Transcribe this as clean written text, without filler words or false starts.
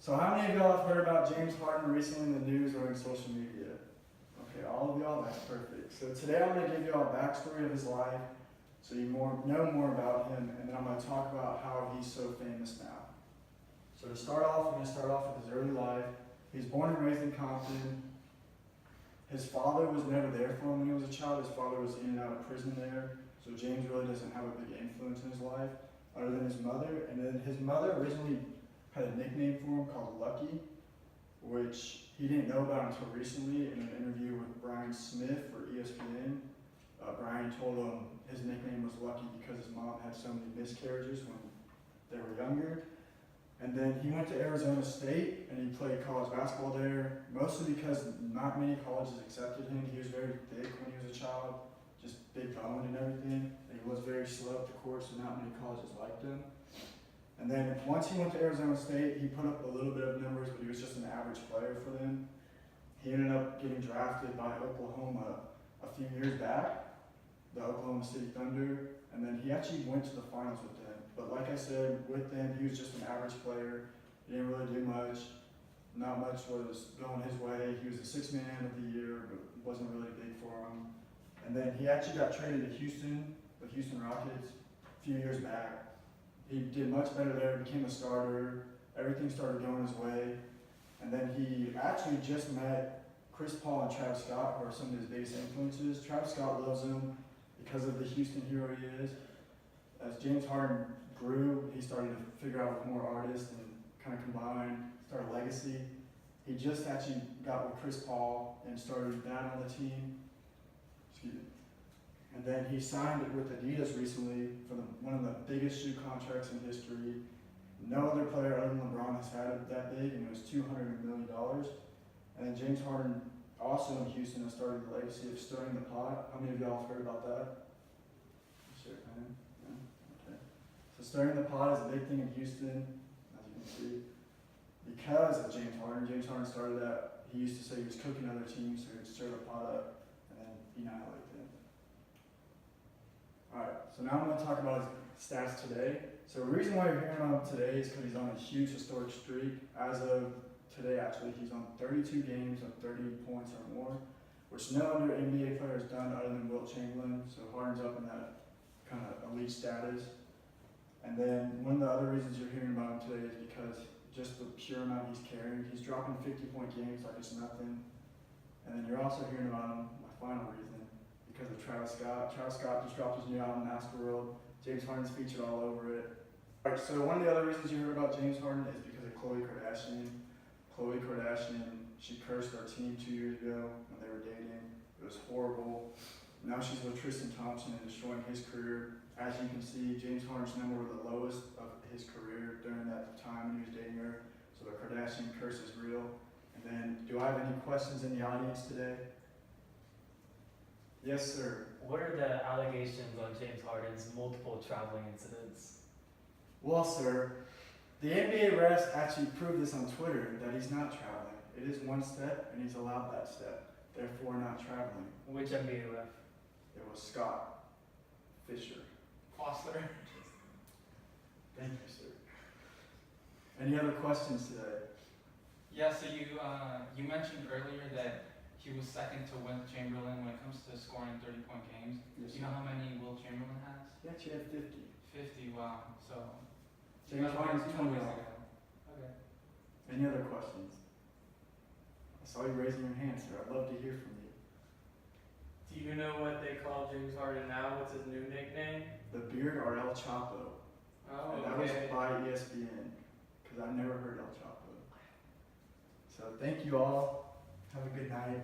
So how many of y'all have heard about James Harden recently in the news or in social media? Okay, all of y'all, that's perfect. So today I'm going to give y'all a backstory of his life so you know more about him, and then I'm going to talk about how he's so famous now. So to start off, I'm going to start off with his early life. He was born and raised in Compton. His father was never there for him when he was a child. His father was in and out of prison there, so James really doesn't have a big influence in his life other than his mother. And then his mother originally had a nickname for him called Lucky, which he didn't know about until recently in an interview with Brian Smith for ESPN. Brian told him his nickname was Lucky because his mom had so many miscarriages when they were younger. And then he went to Arizona State and he played college basketball there, mostly because not many colleges accepted him. He was very thick when he was a child, just big boned and everything. And he was very slow up the court, so not many colleges liked him. And then once he went to Arizona State, he put up a little bit of numbers, but he was just an average player for them. He ended up getting drafted by Oklahoma a few years back, the Oklahoma City Thunder, and then he actually went to the finals with them. But like I said, with them, he was just an average player. He didn't really do much. Not much was going his way. He was the sixth man of the year, but wasn't really big for him. And then he actually got traded to Houston, the Houston Rockets, a few years back. He did much better there, became a starter. Everything started going his way. And then he actually just met Chris Paul and Travis Scott, who are some of his biggest influences. Travis Scott loves him because of the Houston hero he is. As James Harden grew, he started to figure out with more artists and kind of combine, start a legacy. He just actually got with Chris Paul and started that on the team. Excuse me. And then he signed with Adidas recently for one of the biggest shoe contracts in history. No other player other than LeBron has had it that big, and it was $200 million. And then James Harden, also in Houston, has started the legacy of stirring the pot. How many of y'all have heard about that? Sure, man. Yeah. Okay. So stirring the pot is a big thing in Houston, as you can see. Because of James Harden started that. He used to say he was cooking other teams, so he would stir the pot up and then annihilate them. Alright, so now I'm going to talk about his stats today. So the reason why you're hearing about him today is because he's on a huge historic streak. As of today, actually, he's on 32 games of 30 points or more, which no other NBA player has done other than Wilt Chamberlain. So Harden's up in that kind of elite status. And then one of the other reasons you're hearing about him today is because just the pure amount he's carrying. He's dropping 50-point games like it's nothing. And then you're also hearing about him, my final reason, because of Travis Scott. Travis Scott just dropped his new album, Astroworld. James Harden's featured all over it. Alright, so one of the other reasons you heard about James Harden is because of Khloe Kardashian. Khloe Kardashian, she cursed our team 2 years ago when they were dating. It was horrible. Now she's with Tristan Thompson and destroying his career. As you can see, James Harden's numbers were the lowest of his career during that time when he was dating her. So the Kardashian curse is real. And then, do I have any questions in the audience today? Yes, sir. What are the allegations on James Harden's multiple traveling incidents? Well, sir, the NBA refs actually proved this on Twitter that he's not traveling. It is one step, and he's allowed that step. Therefore, not traveling. Which NBA ref? It was Scott Fisher. Foster. Thank you, sir. Any other questions today? Yeah, so you mentioned earlier that he was second to Wilt Chamberlain when it comes to scoring 30-point games. Yes, Do you know how many Wilt Chamberlain has? He actually had 50. 50, wow. So James Harden's 20 years off. ago. Okay. Any other questions? I saw you raising your hand, sir. I'd love to hear from you. Do you know what they call James Harden now? What's his new nickname? The Beard or El Chapo. Oh, And that was okay. by ESPN, because I've never heard El Chapo. So thank you all. Have a good night.